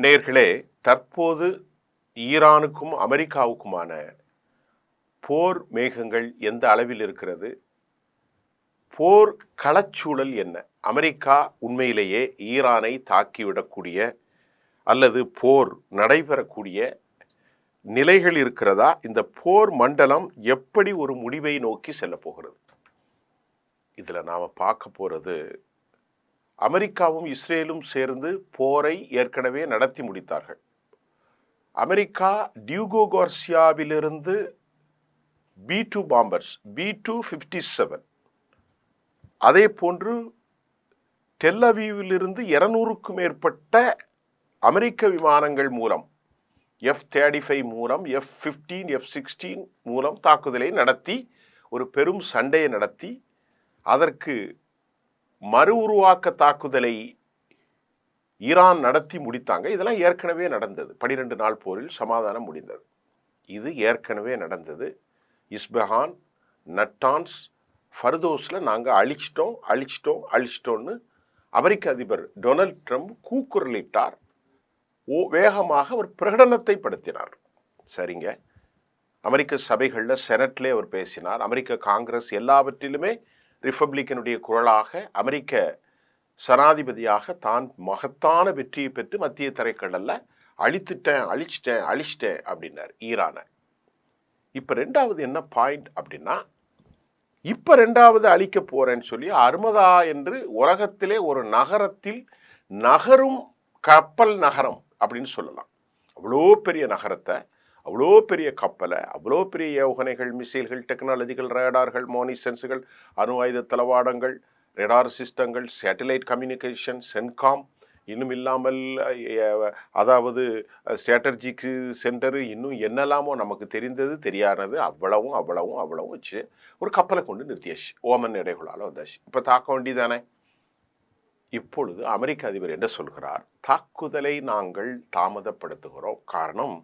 நேயர்களே, தற்போது ஈரானுக்கும் அமெரிக்காவுக்குமான போர் மேகங்கள் எந்த அளவில் இருக்கிறது? போர் களச்சூழல் என்ன? அமெரிக்கா உண்மையிலேயே ஈரானை தாக்கிவிடக்கூடிய அல்லது போர் நடைபெறக்கூடிய நிலைகள் இருக்கிறதா? இந்த போர் மண்டலம் எப்படி ஒரு முடிவை நோக்கி செல்ல போகிறது? இதில் நாம் பார்க்க போகிறது, அமெரிக்காவும் இஸ்ரேலும் சேர்ந்து போரை ஏற்கனவே நடத்தி முடித்தார்கள். அமெரிக்கா டியூகோ கார்சியாவிலிருந்து B-2 பாம்பர்ஸ், B-257, அதே போன்று டெல்லவீவிலிருந்து 200க்கும் மேற்பட்ட அமெரிக்க விமானங்கள் மூலம், F-35 மூலம், F-15, F-16 மூலம் தாக்குதலை நடத்தி ஒரு பெரும் சண்டையை நடத்தி அதற்கு மறு உருவாக்க தாக்குதலை ஈரான் நடத்தி முடித்தாங்க. இதெல்லாம் ஏற்கனவே நடந்தது. 12 நாள் போரில் சமாதானம் முடிந்தது. இது ஏற்கனவே நடந்தது. இஸ்பஹான், நட்டான்ஸ், ஃபர்தோஸில் நாங்கள் அழிச்சிட்டோம்னு அமெரிக்க அதிபர் டொனால்ட் ட்ரம்ப் கூக்குரலிட்டார். வேகமாக அவர் பிரகடனத்தை படுத்தினார். சரிங்க, அமெரிக்க சபைகளில் செனட்லே அவர் பேசினார். அமெரிக்க காங்கிரஸ் எல்லாவற்றிலுமே ரிப்பப்ளிக்கனுடைய குரலாக அமெரிக்க சனாதிபதியாக தான் மகத்தான வெற்றியை பெற்று மத்திய தரைக்கடலில் அழிச்சிட்டேன் அப்படின்னார் ஈரானை. இப்போ ரெண்டாவது என்ன பாயிண்ட் அப்படின்னா, இப்போ ரெண்டாவது அழிக்க போறேன்னு சொல்லி அர்மதா என்று உலகத்திலே ஒரு நகரத்தில் நகரும் கப்பல் நகரம் அப்படின்னு சொல்லலாம். அவ்வளோ பெரிய நகரத்தை, அவ்வளோ பெரிய கப்பலை, அவ்வளோ பெரிய ஏவுகணைகள், மிசைல்கள், டெக்னாலஜிகள், ரேடார்கள், மோனிசென்ஸுகள், அணு ஆயுத தளவாடங்கள், ரேடார் சிஸ்டங்கள், சேட்டலைட் கம்யூனிகேஷன், சென்காம், இன்னும் இல்லாமல் அதாவது ஸ்ட்ராட்டஜிக் சென்டரு, இன்னும் என்னெல்லாமோ நமக்கு தெரிந்தது தெரியாதது அவ்வளவும் வச்சு ஒரு கப்பலை கொண்டு நிறுத்தியாச்சு. ஓமன் இடைகுழால வந்தாச்சு. இப்போ தாக்க வேண்டியதானே? இப்பொழுது அமெரிக்க அதிபர் என்ன சொல்கிறார்? தாக்குதலை நாங்கள் தாமதப்படுத்துகிறோம். காரணம்,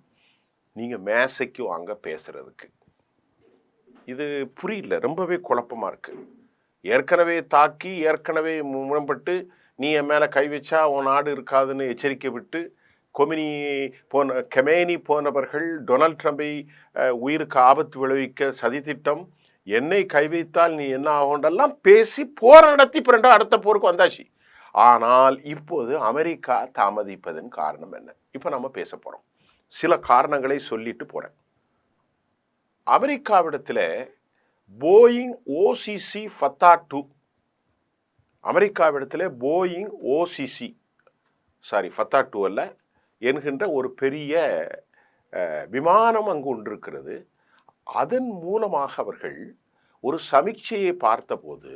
நீங்கள் மேசைக்கு வாங்க பேசுறதுக்கு. இது புரியல, ரொம்பவே குழப்பமாக இருக்குது. ஏற்கனவே தாக்கி, ஏற்கனவே முரண்பட்டு, நீ என் மேலே கை வச்சா உன் நாடு இருக்காதுன்னு எச்சரிக்கை விட்டு கெமேனி போனவர்கள் டொனால்ட் ட்ரம்பை உயிருக்கு ஆபத்து விளைவிக்க சதித்திட்டம், என்னை கை வைத்தால் நீ என்ன ஆகும்ன்றெல்லாம் பேசி போரை நடத்தி அடுத்த போருக்கு வந்தாச்சு. ஆனால் இப்போது அமெரிக்கா தாமதிப்பதன் காரணம் என்ன? இப்போ நம்ம பேச போகிறோம். சில காரணங்களை சொல்லிட்டு போகிறேன். அமெரிக்காவிடத்தில் போயிங் OCC ஃபத்தா 2, அமெரிக்காவிடத்தில் போயிங் ஃபத்தா 2 அல்ல என்கின்ற ஒரு பெரிய விமானம் அங்கு ஒன்று இருக்கிறது. அதன் மூலமாக அவர்கள் ஒரு சமீட்சையை பார்த்தபோது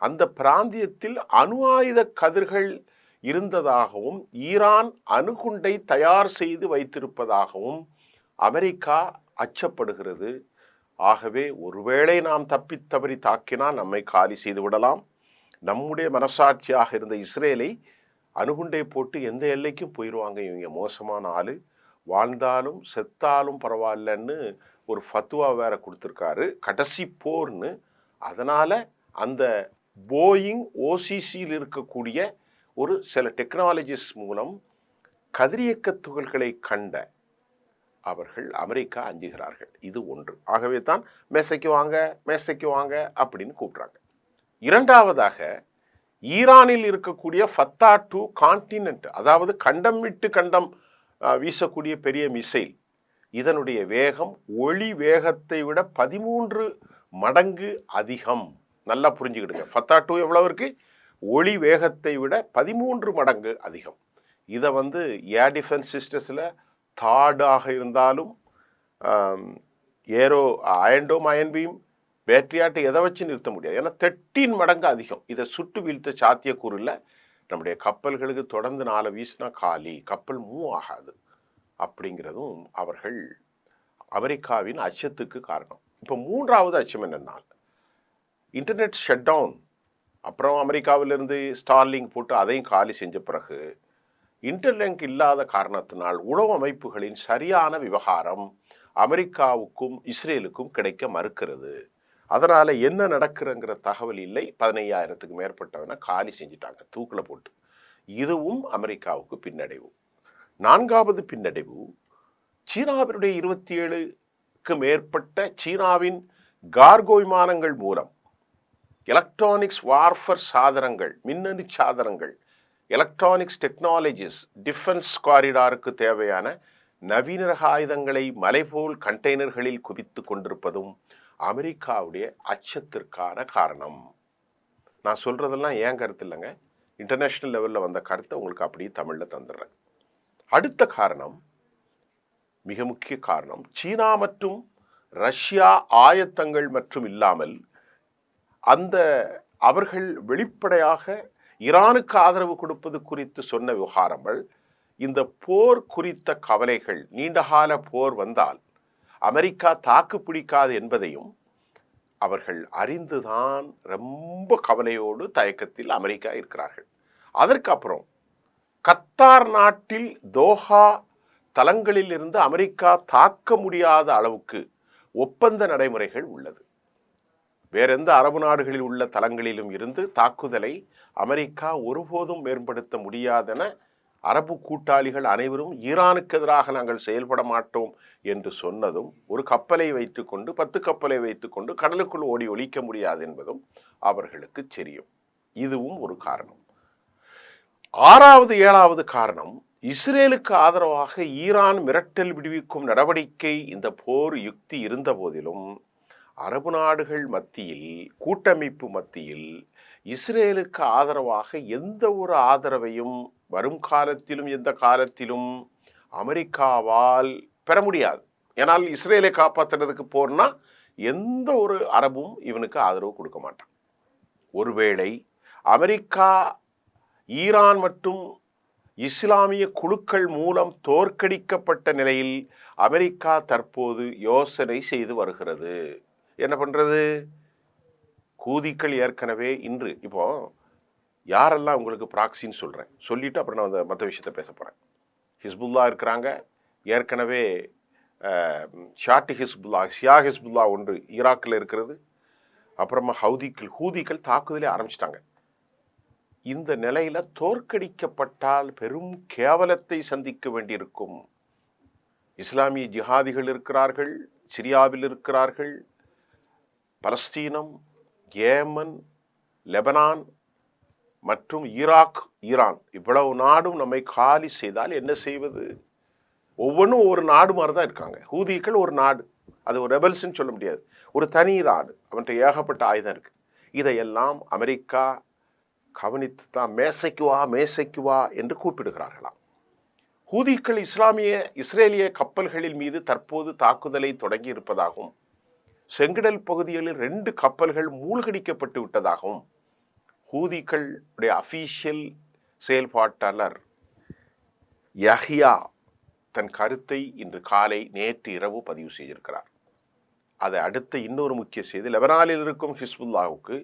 அந்த பிராந்தியத்தில் அணு ஆயுத கதிர்கள் இருந்ததாகவும் ஈரான் அணுகுண்டை தயார் செய்து வைத்திருப்பதாகவும் அமெரிக்கா அச்சப்படுகிறது. ஆகவே ஒருவேளை நாம் தப்பித்தவறி தாக்கினால் நம்மை காலி செய்து விடலாம். நம்முடைய மனசாட்சியாக இருந்த இஸ்ரேலை அணுகுண்டை போட்டு எந்த எல்லைக்கும் போயிடுவாங்க, இவங்க மோசமான ஆளு, வாழ்ந்தாலும் செத்தாலும் பரவாயில்லன்னு ஒரு ஃபத்துவா வேற கொடுத்துருக்காரு, கடைசி போர்னு. அதனால் அந்த போயிங் OCCயில் இருக்கக்கூடிய ஒரு சில டெக்னாலஜிஸ் மூலம் கதிரியக்க துகள்களை கண்ட அவர்கள் அமெரிக்கா அஞ்சுகிறார்கள். இது ஒன்று. ஆகவே தான் மேசைக்கு வாங்க அப்படின்னு கூப்பிட்றாங்க. இரண்டாவதாக, ஈரானில் இருக்கக்கூடிய ஃபத்தா 2 கான்டினென்ட், அதாவது கண்டம் விட்டு கண்டம் வீசக்கூடிய பெரிய மிசைல், இதனுடைய வேகம் ஒளி வேகத்தை விட 13 மடங்கு அதிகம். நல்லா புரிஞ்சுக்கிடுங்க. ஃபத்தா 2 எவ்வளவு இருக்கு? ஒளி வேகத்தை விட 13 மடங்கு அதிகம். இதை ஏர் டிஃபென்ஸ் சிஸ்டத்தில் தாடாக இருந்தாலும் அயன்டோம், அயன்பீம், பேட்டரியாட்டை எதை வச்சு நிறுத்த முடியாது. ஏன்னா 13 மடங்கு அதிகம். இதை சுட்டு வீழ்த்த சாத்தியக்கூறு இல்லை. நம்முடைய கப்பல்களுக்கு தொடர்ந்து 4 வீசினா காலி, கப்பல் மூவ் ஆகாது. அப்படிங்கிறதும் அவர்கள் அமெரிக்காவின் அச்சத்துக்கு காரணம். இப்போ மூன்றாவது அச்சம் என்னன்னா, இன்டர்நெட் ஷட் டவுன். அப்புறம் அமெரிக்காவிலிருந்து ஸ்டார்லிங் போட்டு அதையும் காலி செஞ்ச பிறகு இன்டர்லிங்க் இல்லாத காரணத்தினால் உளவு அமைப்புகளின் சரியான விவகாரம் அமெரிக்காவுக்கும் இஸ்ரேலுக்கும் கிடைக்க மறுக்கிறது. அதனால் என்ன நடக்குறங்கிற தகவல் இல்லை. 15,000க்கு மேற்பட்டவனை காலி செஞ்சிட்டாங்க, தூக்கில் போட்டு. இதுவும் அமெரிக்காவுக்கு பின்னடைவு. நான்காவது பின்னடைவு, சீனாவினுடைய 27க்கு மேற்பட்ட சீனாவின் கார்கோ விமானங்கள் மூலம் எலக்ட்ரானிக்ஸ் வார்ஃபர் சாதனங்கள், மின்னணு சாதனங்கள், எலக்ட்ரானிக்ஸ் டெக்னாலஜிஸ், டிஃபென்ஸ் காரிடாருக்கு தேவையான நவீன ரக ஆயுதங்களை மலைபோல் கண்டெய்னர்களில் குவித்து கொண்டிருப்பதும் அமெரிக்காவுடைய அச்சத்திற்கான காரணம். நான் சொல்றதெல்லாம் ஏன் கருத்து இல்லைங்க, இன்டர்நேஷனல் லெவலில் வந்த கருத்தை உங்களுக்கு அப்படியே தமிழில் தந்துடுறேன். அடுத்த காரணம், மிக முக்கிய காரணம், சீனா மற்றும் ரஷ்யா ஆயத்தங்கள் மற்றும் இல்லாமல் அவர்கள் வெளிப்படையாக ஈரானுக்கு ஆதரவு கொடுப்பது குறித்து சொன்ன விவகாரங்கள், இந்த போர் குறித்த கவலைகள், நீண்டகால போர் வந்தால் அமெரிக்கா தாக்கு பிடிக்காது என்பதையும் அவர்கள் அறிந்துதான் ரொம்ப கவலையோடு தயக்கத்தில் அமெரிக்கா இருக்கிறார்கள். அதற்கு அப்புறம் கத்தார் நாட்டில் தோஹா தளங்களில் இருந்து அமெரிக்கா தாக்க முடியாத அளவுக்கு ஒப்பந்த நடைமுறைகள் உள்ளது. வேற எந்த அரபு நாடுகளில் உள்ள தளங்களிலும் இருந்து தாக்குதலை அமெரிக்கா ஒருபோதும் மேம்படுத்த முடியாதென அரபு கூட்டாளிகள் அனைவரும் ஈரானுக்கு எதிராக நாங்கள் செயல்பட மாட்டோம் என்று சொன்னதும், ஒரு கப்பலை வைத்துக்கொண்டு 10 கப்பலை வைத்துக்கொண்டு கடலுக்குள் ஓடி ஒழிக்க முடியாது என்பதும் அவர்களுக்கு தெரியும். இதுவும் ஒரு காரணம். 6வது 7வது காரணம், இஸ்ரேலுக்கு ஆதரவாக ஈரான் மிரட்டல் விடுவிக்கும் நடவடிக்கை, இந்த போர் யுக்தி இருந்த போதிலும் அரபு நாடுகள் மத்தியில், கூட்டமைப்பு மத்தியில் இஸ்ரேலுக்கு ஆதரவாக எந்த ஒரு ஆதரவையும் வரும் காலத்திலும் எந்த காலத்திலும் அமெரிக்காவால் பெற முடியாது. ஏனால் இஸ்ரேலை காப்பாற்றுறதுக்கு போர்னா எந்த ஒரு அரபும் இவனுக்கு ஆதரவு கொடுக்க மாட்டான். ஒருவேளை அமெரிக்கா ஈரான் மற்றும் இஸ்லாமிய குழுக்கள் மூலம் தோற்கடிக்கப்பட்ட நிலையில் அமெரிக்கா தற்போது யோசனை செய்து வருகிறது. என்ன பண்றது? ஹூதிகள் ஏற்கனவே இன்று, இப்போ யாரெல்லாம் உங்களுக்கு ப்ராக்சின்னு சொல்கிறேன் சொல்லிவிட்டு அப்புறம் நான் மற்ற விஷயத்தை பேச போகிறேன். ஹிஸ்புல்லா இருக்கிறாங்க, ஏற்கனவே ஷியா ஹிஸ்புல்லா ஒன்று ஈராக்கில் இருக்கிறது. அப்புறமா ஹூதிகள் தாக்குதலே ஆரம்பிச்சிட்டாங்க. இந்த நிலையில் தோற்கடிக்கப்பட்டால் பெரும் கேவலத்தை சந்திக்க வேண்டியிருக்கும். இஸ்லாமிய ஜிஹாதிகள் இருக்கிறார்கள், சிரியாவில் இருக்கிறார்கள், பலஸ்தீனம், ஏமன், லெபனான் மற்றும் ஈரான் இவ்வளவு நாடும் நம்மை காலி செய்தால் என்ன செய்வது? ஒவ்வொன்றும் ஒரு நாடு மாதிரி தான் இருக்காங்க. ஹூதிகள் ஒரு நாடு, அது ஒரு ரெபல்ஸ்ன்னு சொல்ல முடியாது, ஒரு தனி நாடு, அவன்கிட்ட ஏகப்பட்ட ஆயுதம் இருக்கு. இதையெல்லாம் அமெரிக்கா கவனித்து தான் மேசைக்கு வா என்று கூப்பிடுகிறார்களாம். ஹூதிகள் இஸ்ரேலிய கப்பல்களின் மீது தற்போது தாக்குதலை தொடங்கி இருப்பதாகவும், செங்கடல் பகுதிகளில் 2 கப்பல்கள் மூழ்கடிக்கப்பட்டு விட்டதாகவும் ஹூதிகளுடைய அஃபீஷியல் செயல்பாட்டாளர் யஹ்யா தன் கருத்தை இன்று காலை நேற்று இரவு பதிவு செய்திருக்கிறார். அதை அடுத்த இன்னொரு முக்கிய செய்தி, லெபனானில் இருக்கும் ஹிஸ்புல்லாவுக்கு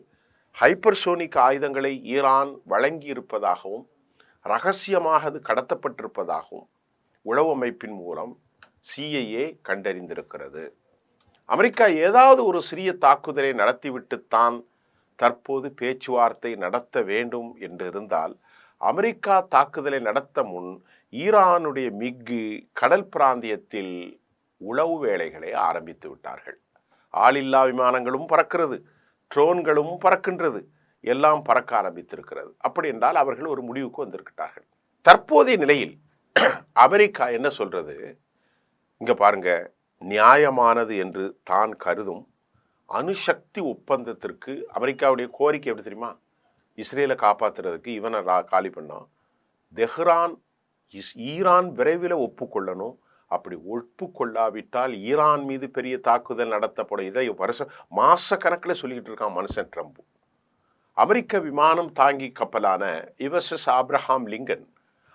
ஹைப்பர்சோனிக் ஆயுதங்களை ஈரான் வழங்கி இருப்பதாகவும், ரகசியமாக அது கடத்தப்பட்டிருப்பதாகவும் உளவு அமைப்பின் மூலம் CIA கண்டறிந்திருக்கிறது. அமெரிக்கா ஏதாவது ஒரு சிறிய தாக்குதலை நடத்திவிட்டுத்தான் தற்போது பேச்சுவார்த்தை நடத்த வேண்டும் என்று இருந்தால், அமெரிக்கா தாக்குதலை நடத்த முன் ஈரானுடைய மிக்கு கடல் பிராந்தியத்தில் உளவு வேலைகளை ஆரம்பித்து விட்டார்கள். ஆளில்லா விமானங்களும் பறக்கிறது, ட்ரோன்களும் பறக்கின்றது, எல்லாம் பறக்க ஆரம்பித்திருக்கிறது. அப்படி என்றால் அவர்கள் ஒரு முடிவுக்கு வந்திருக்கிறார்கள். தற்போதைய நிலையில் அமெரிக்கா என்ன சொல்றது? இங்க பாருங்க, நியாயமானது என்று தான் கருதும் அணுசக்தி ஒப்பந்தத்திற்கு அமெரிக்காவுடைய கோரிக்கை எப்படி தெரியுமா? இஸ்ரேலை காப்பாற்றுறதுக்கு இவனை காலி பண்ணான். ஈரான் விரைவில் ஒப்புக்கொள்ளணும். அப்படி ஒப்புக்கொள்ளாவிட்டால் ஈரான் மீது பெரிய தாக்குதல் நடத்தப்படும். இதை மாச கணக்கில் சொல்லிக்கிட்டு இருக்கான் மனுஷன் ட்ரம்ப். அமெரிக்க விமானம் தாங்கி கப்பலான USS ஆப்ரஹாம் லிங்கன்,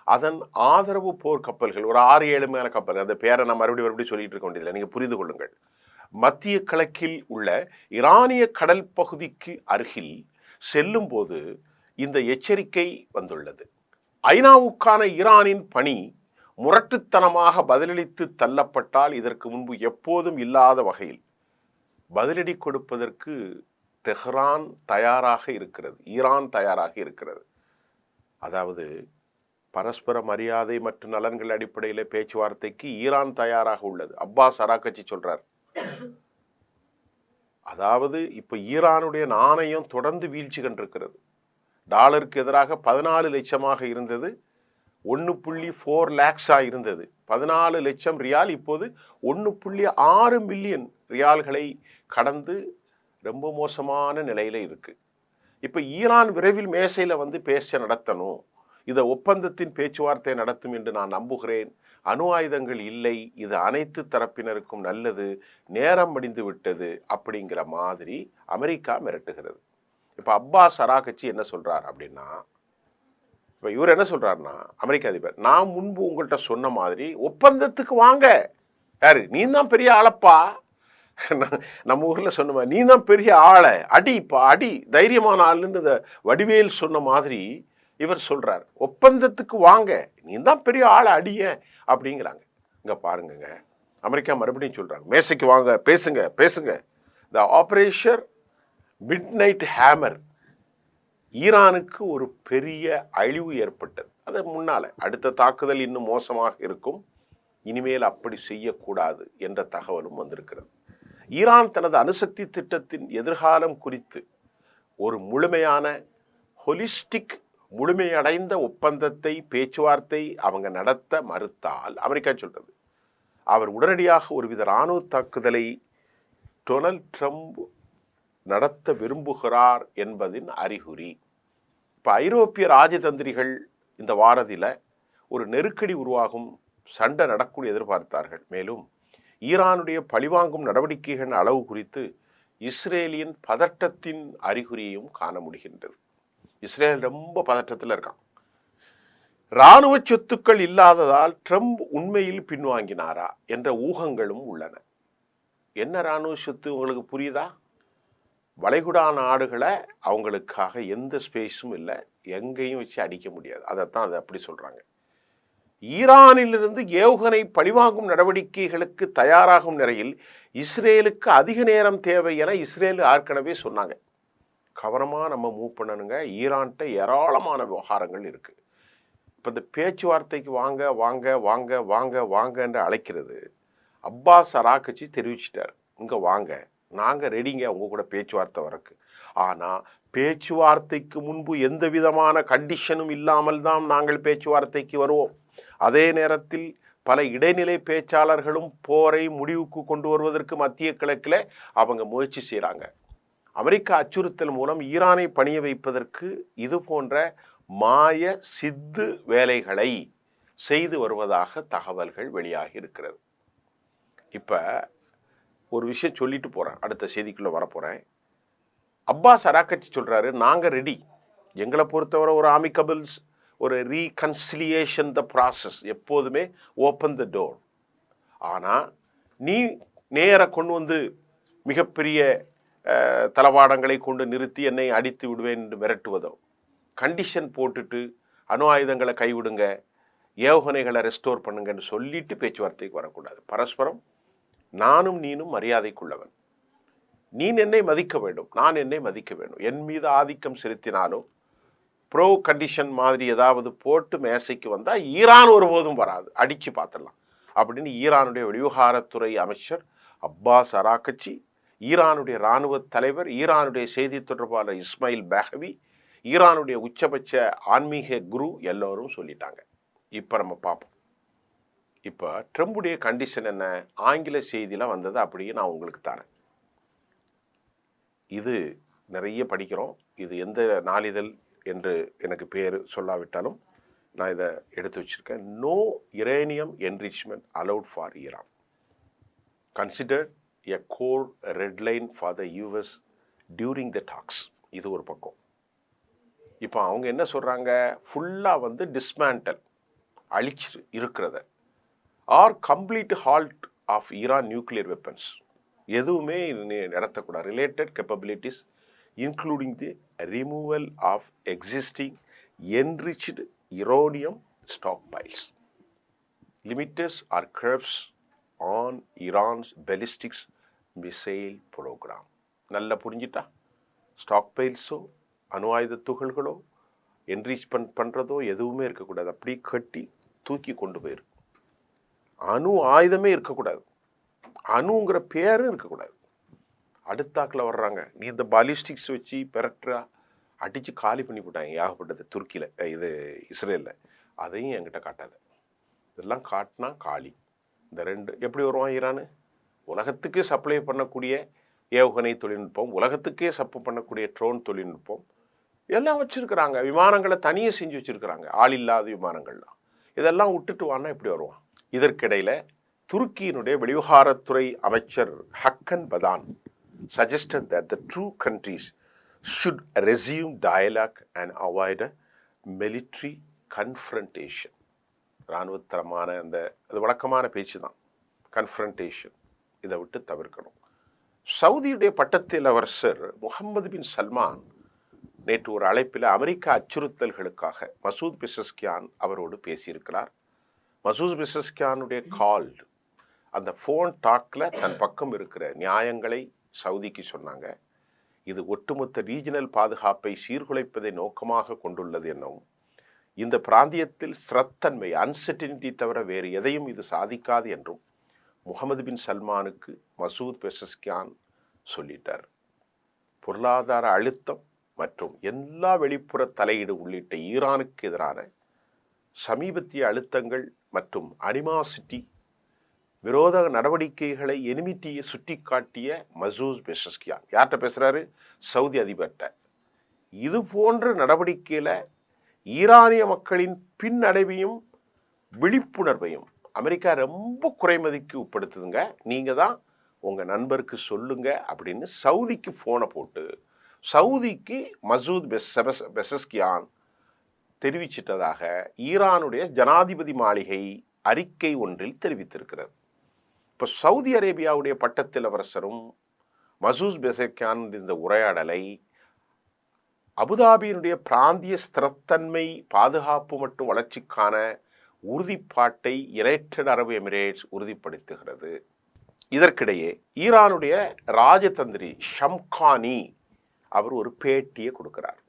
அதன் ஆதரவு போர் கப்பல்கள், ஒரு 6-7 கப்பல், அந்த பேரை நான் மறுபடியும் சொல்லிட்டு இருக்க வேண்டியதில்லை, நீங்கள் புரிந்து கொள்ளுங்கள். மத்திய கிழக்கில் உள்ள ஈரானிய கடல் பகுதிக்கு அருகில் செல்லும் போது இந்த எச்சரிக்கை வந்துள்ளது. ஐநாவுக்கான ஈரானின் பணி முரட்டுத்தனமாக பதிலளித்து தள்ளப்பட்டால் இதற்கு முன்பு எப்போதும் இல்லாத வகையில் பதிலடி கொடுப்பதற்கு தெஹ்ரான் தயாராக இருக்கிறது, ஈரான் தயாராக இருக்கிறது. அதாவது பரஸ்பர மரியாதை மற்றும் நலன்கள் அடிப்படையில் பேச்சுவார்த்தைக்கு ஈரான் தயாராக உள்ளது. அப்பாஸ் அராகச்சி சொல்றார். அதாவது இப்ப ஈரானுடைய நாணயம் தொடர்ந்து வீழ்ச்சி கண்டிருக்கிறது. டாலருக்கு எதிராக 14 லட்சமாக இருந்தது, 1.4 லேக்ஸா இருந்தது. 14 லட்சம் ரியால் இப்போது 1.6 மில்லியன் ரியால்களை கடந்து ரொம்ப மோசமான நிலையில இருக்கு. இப்ப ஈரான் விரைவில் மேசையில வந்து பேச நடத்தணும், இதை ஒப்பந்தத்தின் பேச்சுவார்த்தை நடத்தும் என்று நான் நம்புகிறேன். அணு ஆயுதங்கள் இல்லை, இது அனைத்து தரப்பினருக்கும் நல்லது, நேரம் முடிந்து விட்டது அப்படிங்கிற மாதிரி அமெரிக்கா மிரட்டுகிறது. இப்ப அப்பாஸ் அராகச்சி என்ன சொல்றார் அப்படின்னா, இப்ப இவர் என்ன சொல்றாருன்னா, அமெரிக்க அதிபர், நான் முன்பு உங்கள்கிட்ட சொன்ன மாதிரி ஒப்பந்தத்துக்கு வாங்க. யாரு? நீ தான் பெரிய ஆளப்பா, நம்ம ஊர்ல சொன்ன மாதிரி நீ தான் பெரிய ஆளை, அடிப்பா அடி, தைரியமான ஆளுன்னு இந்த வடிவேல் சொன்ன மாதிரி இவர் சொல்றார், ஒப்பந்தத்துக்கு வாங்க, நீ தான் பெரிய ஆளை அடிய அப்படிங்கிறாங்க. இங்க பாருங்க, அமெரிக்கா மறுபடியும் சொல்றாங்க, மேசைக்கு வாங்க, பேசுங்க பேசுங்க. த ஆபரேஷன் மிட்நைட் ஹேமர், ஈரானுக்கு ஒரு பெரிய அழிவு ஏற்பட்டது. அது முன்னால அடுத்த தாக்குதல் இன்னும் மோசமாக இருக்கும், இனிமேல் அப்படி செய்யக்கூடாது என்ற தகவலும் வந்திருக்கிறது. ஈரான் தனது அணுசக்தி திட்டத்தின் எதிர்காலம் குறித்து ஒரு முழுமையான ஹொலிஸ்டிக் முழுமையடைந்த ஒப்பந்தத்தை பேச்சுவார்த்தை அவங்க நடத்த மறுத்தால், அமெரிக்கா சொல்றது, அவர் உடனடியாக ஒருவித இராணுவ தாக்குதலை டொனால்ட் ட்ரம்ப் நடத்த விரும்புகிறார் என்பதின் அறிகுறி. இப்ப ஐரோப்பிய ராஜதந்திரிகள் இந்த வாரத்தில் ஒரு நெருக்கடி உருவாகும், சண்டை நடக்கும் எதிர்பார்த்தார்கள். மேலும் ஈரானுடைய பழிவாங்கும் நடவடிக்கைகளின் அளவு குறித்து இஸ்ரேலின் பதட்டத்தின் அறிகுறியையும் காண முடிகின்றது. இஸ்ரேல் ரொம்ப பதட்டத்தில் இருக்கான். இராணுவ சொத்துக்கள் இல்லாததால் ட்ரம்ப் உண்மையில் பின்வாங்கினாரா என்ற ஊகங்களும் உள்ளன. என்ன இராணுவ சொத்து உங்களுக்கு புரியுதா? வளைகுடா நாடுகளை அவங்களுக்காக எந்த ஸ்பேஸும் இல்லை, எங்கேயும் வச்சு அடிக்க முடியாது. அதைத்தான் அதை அப்படி சொல்றாங்க. ஈரானிலிருந்து ஏவுகணை பழிவாங்கும் நடவடிக்கைகளுக்கு தயாராகும் நிலையில் இஸ்ரேலுக்கு அதிக நேரம் தேவை என இஸ்ரேல் ஏற்கனவே சொன்னாங்க. கவனமாக நம்ம மூவ் பண்ணணுங்க, ஈரான்கிட்ட ஏராளமான விவகாரங்கள் இருக்கு. இப்போ இந்த பேச்சுவார்த்தைக்கு வாங்க வாங்க வாங்க வாங்க வாங்க என்று அழைக்கிறது அப்பாஸ் அராகச்சி தெரிவிச்சிட்டார், இங்கே வாங்க, நாங்கள் ரெடிங்க உங்க கூட பேச்சுவார்த்தை வரக்கு. ஆனால் பேச்சுவார்த்தைக்கு முன்பு எந்த விதமான கண்டிஷனும் இல்லாமல் தான் நாங்கள் பேச்சுவார்த்தைக்கு வருவோம். அதே நேரத்தில் பல இடைநிலை பேச்சாளர்களும் போரை முடிவுக்கு கொண்டு வருவதற்கு மத்திய கிழக்கில் அவங்க முயற்சி செய்கிறாங்க. அமெரிக்கா அச்சுறுத்தல் மூலம் ஈரானை பணிய வைப்பதற்கு இது போன்ற மாய சித்து வேலைகளை செய்து வருவதாக தகவல்கள் வெளியாகி இருக்கிறது. இப்ப ஒரு விஷயம் சொல்லிட்டு போறேன், அடுத்த செய்திக்குள்ள வரப்போறேன். அப்பாஸ் அராகச்சி சொல்றாரு, நாங்க ரெடி, எங்களை பொறுத்தவரை ஒரு ஆமிகபிள்ஸ், ஒரு ரீகன்சிலியேஷன் த ப்ராசஸ், எப்போதுமே ஓப்பன் த டோர். ஆனால் நீ நேர கொண்டு வந்து மிகப்பெரிய தளவாடங்களை கொண்டு நிறுத்தி என்னை அடித்து விடுவேன் என்று மிரட்டுவதோ, கண்டிஷன் போட்டுட்டு அணு ஆயுதங்களை கைவிடுங்க, ஏவுகணைகளை ரெஸ்டோர் பண்ணுங்கன்னு சொல்லிட்டு பேச்சுவார்த்தைக்கு வரக்கூடாது. பரஸ்பரம் நானும் நீனும் மரியாதைக்குள்ளவன், நீ என்னை மதிக்க வேண்டும், நான் என்னை மதிக்க வேண்டும். என் மீது ஆதிக்கம் செலுத்தினாலோ ப்ரோ கண்டிஷன் மாதிரி ஏதாவது போட்டு மேசைக்கு வந்தால் ஈரான் ஒருபோதும் வராது, அடித்து பார்த்துடலாம் அப்படின்னு ஈரானுடைய வெளிவிவகாரத்துறை அமைச்சர் அப்பாஸ் அராகச்சி, ஈரானுடைய இராணுவ தலைவர், ஈரானுடைய செய்தி தொடர்பாளர் இஸ்மாயில் பஹவி, ஈரானுடைய உச்சபட்ச ஆன்மீக குரு எல்லோரும் சொல்லிட்டாங்க. இப்போ நம்ம பார்ப்போம். இப்போ ட்ரம்புடைய கண்டிஷன் என்ன, ஆங்கில செய்தியில் வந்தது அப்படியே நான் உங்களுக்கு தரேன். இது நிறைய படிக்கிறோம், இது எந்த நாளிதழ் என்று எனக்கு பேர் சொல்லாவிட்டாலும் நான் இதை எடுத்து வச்சிருக்கேன். No uranium enrichment allowed for Iran, considered a core red line for the US during the talks. இது ஒரு பக்கம். இப்போ அவங்க என்ன சொல்கிறாங்க, ஃபுல்லாக வந்து டிஸ்மேண்டல், அழிச்சு இருக்கிறத, or complete halt of Iran nuclear weapons, எதுவுமே நடத்தக்கூடாது. Related capabilities including the removal of existing enriched uranium stockpiles. Limiters or curbs on Iran's ballistic missile program. நல்ல புரிஞ்சிட்டா, ஸ்டாக் பைல்ஸோ அணு ஆயுத துகள்களோ என்ரிச்மெண்ட் பண்ணுறதோ எதுவுமே இருக்கக்கூடாது. அப்படி கட்டி தூக்கி கொண்டு போயிரு. அணு ஆயுதமே இருக்கக்கூடாது. அணுங்கிற பேரும் இருக்கக்கூடாது. அடுத்தாக்கில் வர்றாங்க, நீ இந்த பாலிஸ்டிக்ஸ் வச்சு பெரட்டுறா, அடித்து காலி பண்ணி போட்டாங்க ஏகப்பட்டது துருக்கியில், இது இஸ்ரேலில். அதையும் என்கிட்ட காட்டாது. இதெல்லாம் காட்டினா காலி. இந்த ரெண்டு எப்படி வருவான் ஈரானு? உலகத்துக்கே சப்ளை பண்ணக்கூடிய ஏவுகணை தொழில்நுட்பம், உலகத்துக்கே சப்ளை பண்ணக்கூடிய ட்ரோன் தொழில்நுட்பம் எல்லாம் வச்சுருக்கிறாங்க. விமானங்களை தனியே செஞ்சு வச்சுருக்கிறாங்க, ஆள் இல்லாத விமானங்கள்லாம். இதெல்லாம் விட்டுட்டு வான்னா எப்படி வருவான்? இதற்கிடையில் துருக்கியினுடைய வெளிவிவகாரத்துறை அமைச்சர் ஹக்கன் Pathan suggested that the two countries should resume dialogue and avoid a military confrontation. இராணுவத்தரமான அது வழக்கமான பேச்சு தான், கன்ஃபரண்டேஷன். இதை விட்டு தவிர்க்கணும். சவுதியுடைய பட்டத்து இளவரசர் முகமது பின் சல்மான் நேற்று ஒரு அழைப்பில் அமெரிக்க அச்சுறுத்தல்களுக்காக மசூத் பெசஸ்கியான் அவரோடு பேசியிருக்கிறார். மசூத் பெசஸ்கியானுடைய கால், அந்த ஃபோன் டாக்கில் தன் பக்கம் இருக்கிற நியாயங்களை சவுதிக்கு சொன்னாங்க. இது ஒட்டுமொத்த ரீஜனல் பாதுகாப்பை சீர்குலைப்பதை நோக்கமாக கொண்டுள்ளது எனவும், இந்த பிராந்தியத்தில் ஸ்திரத்தன்மை அன்சர்டினிட்டி தவிர வேறு எதையும் இது சாதிக்காது என்றும் முகமது பின் சல்மானுக்கு மசூத் பெசஸ்கியான் சொல்லிட்டார். பொருளாதார அழுத்தம் மற்றும் எல்லா வெளிப்புற தலையீடு உள்ளிட்ட ஈரானுக்கு எதிரான சமீபத்திய அழுத்தங்கள் மற்றும் அனிமாசிட்டி விரோத நடவடிக்கைகளை எனிமிட்டியை சுட்டி காட்டிய மசூத் பெசஸ்கியான் யார்கிட்ட பேசுகிறாரு? சவுதி அதிபர்கிட்ட. இது போன்ற நடவடிக்கையில் ஈரானிய மக்களின் பின்னடைவையும் விழிப்புணர்வையும் அமெரிக்கா ரொம்ப குறைமதிக்கு உட்படுத்துதுங்க, நீங்கள் தான் உங்கள் நண்பருக்கு சொல்லுங்க அப்படின்னு சவுதிக்கு ஃபோனை போட்டு சவுதிக்கு மசூத் பெசஸ்கியான் தெரிவிச்சிட்டதாக ஈரானுடைய ஜனாதிபதி மாளிகை அறிக்கை ஒன்றில் தெரிவித்திருக்கிறது. இப்போ சவுதி அரேபியாவுடைய பட்டத்திலவரசரும் மசூத் பெசஸ்கியான் இந்த உரையாடலை அபுதாபியினுடைய பிராந்திய ஸ்திரத்தன்மை பாதுகாப்பு மற்றும் வளர்ச்சிக்கான உறுதிப்பாட்டை யுனைடெட் அரபு எமிரேட்ஸ் உறுதிப்படுத்துகிறது. இதற்கிடையே ஈரானுடைய ராஜதந்திரி ஷம்கானி அவர் ஒரு பேட்டியை கொடுக்கிறார்.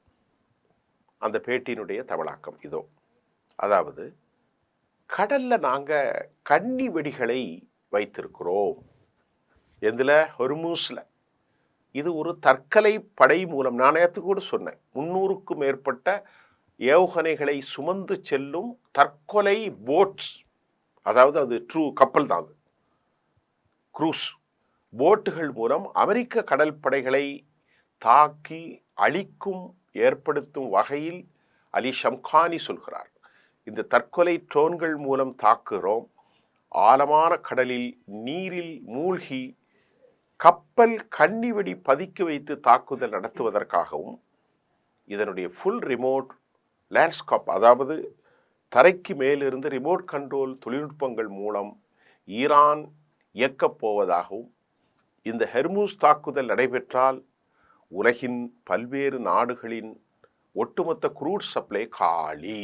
அந்த பேட்டியினுடைய தமிழாக்கம் இதோ. அதாவது, கடல்ல நாங்கள் கன்னி வெடிகளை வைத்திருக்கிறோம். எதில்? ஹொர்மூஸில். இது ஒரு தற்கொலை படை மூலம், நான் நேற்று கூட சொன்னேன், 300க்கும் மேற்பட்ட ஏவுகணைகளை சுமந்து செல்லும் தற்கொலை போட்ஸ், அதாவது அது ட்ரூ கப்பல் தான், அது க்ரூஸ் போட்டுகள் மூலம் அமெரிக்க கடல் படைகளை தாக்கி அழிக்கும் ஏற்படுத்தும் வகையில் அலி ஷம்கானி சொல்கிறார். இந்த தற்கொலை ட்ரோன்கள் மூலம் தாக்குகிறோம். ஆழமான கடலில் நீரில் மூழ்கி கப்பல் கன்னிவெடி பதுக்கி வைத்து தாக்குதல் நடத்துவதற்காகவும், இதனுடைய ஃபுல் ரிமோட் லேண்ட்ஸ்கோப், அதாவது தரைக்கு மேலிருந்து ரிமோட் கண்ட்ரோல் தொழில்நுட்பங்கள் மூலம் ஈரான் இயக்கப் போவதாகவும், இந்த ஹெர்மூஸ் தாக்குதல் நடைபெற்றால் உலகின் பல்வேறு நாடுகளின் ஒட்டுமொத்த க்ரூட் சப்ளை காலி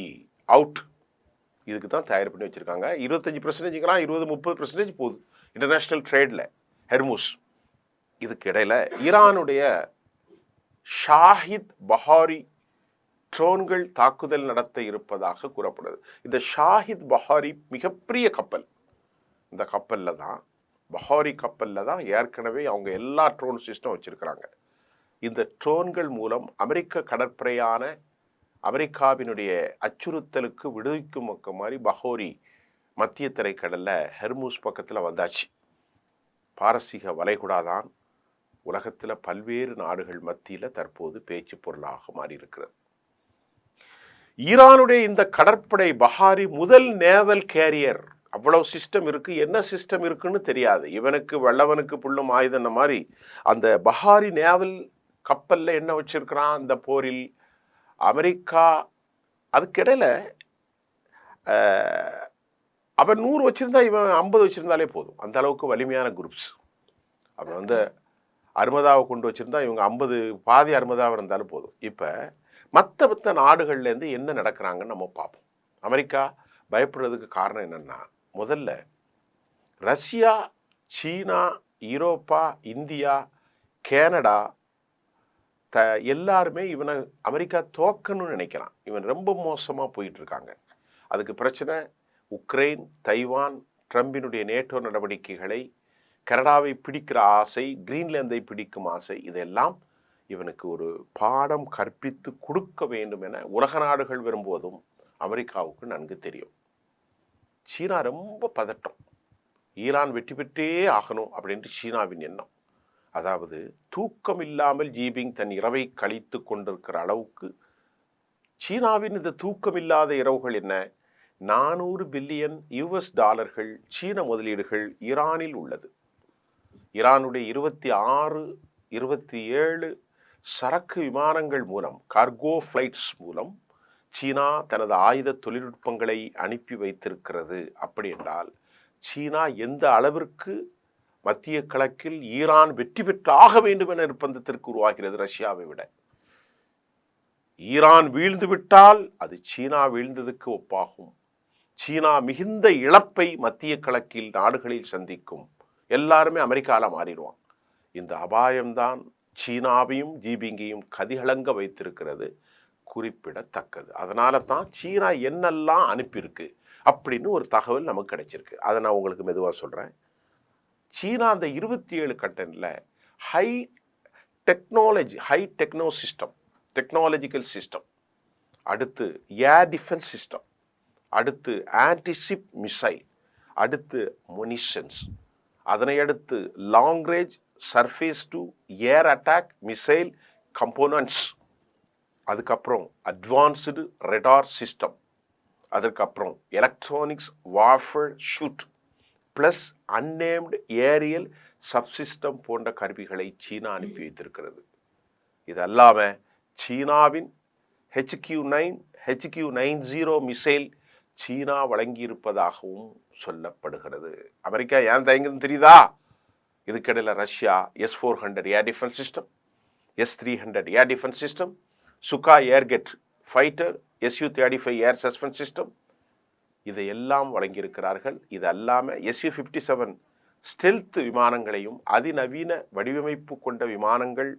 அவுட். இதுக்கு தான் தயார் பண்ணி வச்சுருக்காங்க. 25%, 20-30% போகுது இன்டர்நேஷ்னல் ட்ரேடில் ஹெர்மூஸ். இதுக்கு இடையில் ஈரானுடைய ஷாஹித் பஹாரி ட்ரோன்கள் தாக்குதல் நடத்த இருப்பதாக கூறப்படுது. இந்த ஷாஹித் பஹாரி மிகப்பெரிய கப்பல். இந்த கப்பலில் தான், பஹாரி கப்பலில் தான் ஏற்கனவே அவங்க எல்லா ட்ரோன் சிஸ்டம் வச்சுருக்கிறாங்க. இந்த ட்ரோன்கள் மூலம் அமெரிக்க கடற்படையான அமெரிக்காவினுடைய அச்சுறுத்தலுக்கு விடுவிக்கும் மாதிரி பஹோரி மத்திய தரைக்கடலில் ஹெர்மூஸ் பக்கத்தில் வந்தாச்சு. பாரசீக வளைகுடா தான் உலகத்தில் பல்வேறு நாடுகள் மத்தியில் தற்போது பேச்சு பொருளாக மாறி இருக்கிறது. ஈரானுடைய இந்த கடற்படை பஹாரி முதல் நேவல் கேரியர். அவ்வளவு சிஸ்டம் இருக்கு, என்ன சிஸ்டம் இருக்குன்னு தெரியாது. இவனுக்கு வெள்ளவனுக்கு புல்லும் ஆயுதன மாதிரி அந்த பஹாரி நேவல் கப்பலில் என்ன வச்சிருக்கிறான் அந்த போரில் அமெரிக்கா. அதுக்கிடையில் அவன் 100 வச்சுருந்தா இவன் 50 வச்சுருந்தாலே போதும். அந்த அளவுக்கு வலிமையான குரூப்ஸ். அவன் அர்மதாவை கொண்டு வச்சுருந்தா இவங்க 50, பாதி அர்மதாவை இருந்தாலும் போதும். இப்போ மற்ற நாடுகள்லேருந்து என்ன நடக்கிறாங்கன்னு நம்ம பார்ப்போம். அமெரிக்கா பயப்படுறதுக்கு காரணம் என்னென்னா, முதல்ல ரஷ்யா, சீனா, யூரோப்பா, இந்தியா, கனடா, எல்லாருமே இவனை அமெரிக்கா தோக்கணும்னு நினைக்கிறான். இவன் ரொம்ப மோசமாக போயிட்டு இருக்காங்க. அதுக்கு பிரச்சனை உக்ரைன், தைவான், ட்ரம்பினுடைய நேட்டோ நடவடிக்கைகளை, கனடாவை பிடிக்கிற ஆசை, கிரீன்லாந்தை பிடிக்கும் ஆசை, இதெல்லாம் இவனுக்கு ஒரு பாடம் கற்பித்து கொடுக்க வேண்டும் என உலக நாடுகள் விரும்புவதும் அமெரிக்காவுக்கு நன்கு தெரியும். சீனா ரொம்ப பதட்டம். ஈரான் வெற்றி பெற்றே ஆகணும் அப்படின்ட்டு சீனாவின் எண்ணம். அதாவது தூக்கம் இல்லாமல் ஜீபிங் தன் இரவை கழித்து கொண்டிருக்கிற அளவுக்கு சீனாவின் இந்த தூக்கமில்லாத இரவுகள் என்ன? 400 பில்லியன் US டாலர்கள் சீன முதலீடுகள் ஈரானில் உள்ளது. ஈரானுடைய 26, 27 சரக்கு விமானங்கள் மூலம், கார்கோ ஃப்ளைட்ஸ் மூலம் சீனா தனது ஆயுத தொழில்நுட்பங்களை அனுப்பி வைத்திருக்கிறது. அப்படி என்றால் சீனா எந்த அளவிற்கு மத்திய கிழக்கில் ஈரான் வெற்றி பெற்று ஆக வேண்டும் என நிர்பந்தத்திற்கு உருவாகிறது ரஷ்யாவை விட. ஈரான் வீழ்ந்து விட்டால் அது சீனா வீழ்ந்ததுக்கு ஒப்பாகும். சீனா மிகுந்த இழப்பை மத்திய கிழக்கில் நாடுகளில் சந்திக்கும். எல்லாருமே அமெரிக்கால மாறிடுவான். இந்த அபாயம்தான் சீனாவையும் ஜீபிங்கையும் கதிகலங்க வைத்திருக்கிறது, குறிப்பிடத்தக்கது. அதனால தான் சீனா என்னெல்லாம் அனுப்பியிருக்கு அப்படின்னு ஒரு தகவல் நமக்கு கிடைச்சிருக்கு. அதை நான் உங்களுக்கு மெதுவாக சொல்கிறேன். சீனா அந்த 27 கண்டென்ட்ல ஹை டெக்னாலஜிக்கல் சிஸ்டம், அடுத்து ஏர் டிஃபென்ஸ் சிஸ்டம், அடுத்து ஆன்டிஷிப் மிசைல், அடுத்து முனிஷன்ஸ், அதனை அடுத்து long range surface to air attack missile components, அதுக்கப்புறம் அட்வான்ஸ்டு ரெடார் சிஸ்டம், அதுக்கப்புறம் electronics warfare suite plus unnamed aerial subsystem போன்ற கருவிகளை சீனா அனுப்பி வைத்திருக்கிறது. இது அல்லாமல் சீனாவின் HQ-9, HQ-90 மிசைல் சீனா வழங்கியிருப்பதாகவும் சொல்லப்படுகிறது. அமெரிக்கா ஏன் தயங்குதுன்னு தெரியுதா? இதுக்கிடையில் Russia S-400 air defence system, S-300 air defence system, சுகா ஏர்கெட் fighter, Su-35 air suspense system, இதையெல்லாம் வழங்கியிருக்கிறார்கள். இது அல்லாமல் Su-57 ஸ்டெல்த் விமானங்களையும் அதிநவீன வடிவமைப்பு கொண்ட விமானங்கள்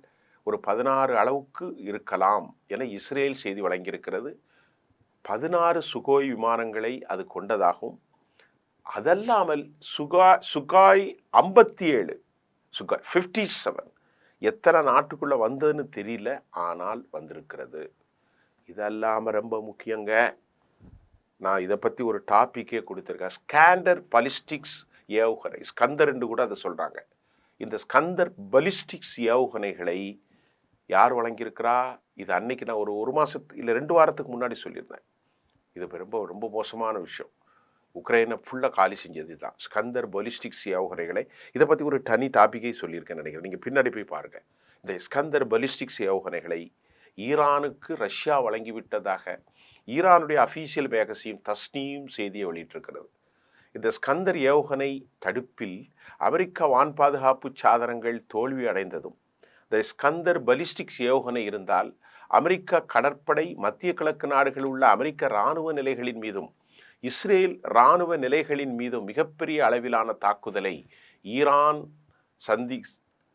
ஒரு 16 அளவுக்கு இருக்கலாம் என இஸ்ரேல் செய்தி வழங்கியிருக்கிறது. 16 சுகோய் விமானங்களை அது கொண்டதாகும். அதல்லாமல் சுகாய் 57, சுகாய் 57 எத்தனை நாட்டுக்குள்ளே வந்ததுன்னு தெரியல, ஆனால் வந்திருக்கிறது. இதெல்லாமல் ரொம்ப முக்கியங்க. நான் இதை பற்றி ஒரு டாப்பிக்கே கொடுத்துருக்கேன். ஸ்கந்தர் பலிஸ்டிக்ஸ் ஏவுகணை, ஸ்கந்தர் என்று கூட அதை சொல்கிறாங்க. இந்த ஸ்கந்தர் பலிஸ்டிக்ஸ் ஏவுகணைகளை யார் வழங்கியிருக்கிறா? இது அன்னைக்கு நான் ஒரு மாதத்துக்கு இல்லை 2 வாரத்துக்கு முன்னாடி சொல்லியிருந்தேன். இது ரொம்ப ரொம்ப மோசமான விஷயம். உக்ரைனை ஃபுல்லாக காலி செஞ்சது தான் ஸ்கந்தர் பலிஸ்டிக்ஸ் ஏவுகணைகளை. இதை பற்றி ஒரு தனி டாப்பிக்கே சொல்லியிருக்கேன்னு நினைக்கிறேன். நீங்கள் பின்னாடி போய் பாருங்கள். இந்த ஸ்கந்தர் பலிஸ்டிக்ஸ் ஏவுகணைகளை ஈரானுக்கு ரஷ்யா வழங்கிவிட்டதாக ஈரானுடைய அஃபீஷியல் மேகசின் தஸ்னீம் செய்தியை வெளியிட்டிருக்கிறது. இந்த ஸ்கந்தர் ஏவுகணை தடுப்பில் அமெரிக்க வான் பாதுகாப்பு சாதனங்கள் தோல்வி அடைந்ததும் இந்த ஸ்கந்தர் பலிஸ்டிக்ஸ் ஏவுகணை இருந்தால் அமெரிக்க கடற்படை மத்திய கிழக்கு நாடுகளில் உள்ள அமெரிக்க இராணுவ நிலைகளின் மீதும் இஸ்ரேல் இராணுவ நிலைகளின் மீதும் மிகப்பெரிய அளவிலான தாக்குதலை ஈரான்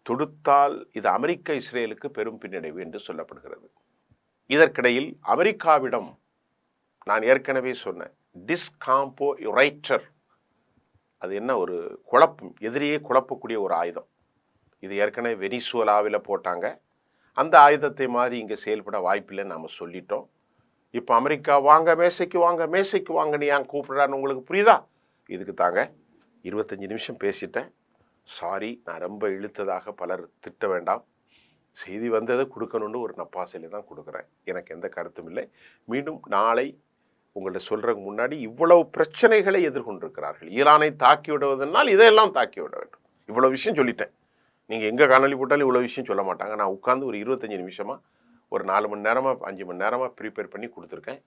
தொடுத்தால் இது அமெரிக்க இஸ்ரேலுக்கு பெரும் பின்னடைவு என்று சொல்லப்படுகிறது. இதற்கிடையில் அமெரிக்காவிடம் நான் ஏற்கனவே சொன்ன டிஸ்காம்போரைட்டர், அது என்ன, ஒரு குழப்பம், எதிரியே குழப்பக்கூடிய ஒரு ஆயுதம். இது ஏற்கனவே வெனிசுவலாவில் போட்டாங்க. அந்த ஆயுதத்தை மாதிரி இங்கே செயல்பட வாய்ப்பில்லைன்னு நாம் சொல்லிட்டோம். இப்போ அமெரிக்கா வாங்க மேசைக்கு வாங்க, மேசைக்கு வாங்கன்னு ஏன் கூப்பிடுறான்னு உங்களுக்கு புரியுதா? இதுக்கு தாங்க 25 நிமிஷம் பேசிட்டேன். சாரி, நான் ரொம்ப இழுத்ததாக பலர் திட்ட வேண்டாம். செய்தி வந்ததை கொடுக்கணுன்னு ஒரு நப்பாசையில் தான் கொடுக்குறேன். எனக்கு எந்த கருத்தும் இல்லை. மீண்டும் நாளை உங்கள்ட்ட சொல்கிறதுக்கு முன்னாடி இவ்வளவு பிரச்சனைகளை எதிர்கொண்டிருக்கிறார்கள். ஈரானை தாக்கி விடுவதனால் இதையெல்லாம் தாக்கி விட வேண்டும். இவ்வளோ விஷயம் சொல்லிட்டேன். நீங்கள் எங்கே காணொலி போட்டாலும் இவ்வளோ விஷயம் சொல்ல மாட்டாங்க. நான் உட்காந்து ஒரு 25 நிமிஷமாக ஒரு 4 மணி நேரமாக 5 மணி நேரமாக ப்ரிப்பேர் பண்ணி கொடுத்துருக்கேன்.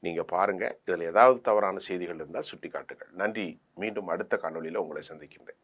நீங்கள் பாருங்கள். இதில் ஏதாவது தவறான செய்திகள் இருந்தால் சுட்டி காட்டுங்கள். நன்றி. மீண்டும் அடுத்த காணொலியில் உங்களை சந்திக்கின்றேன்.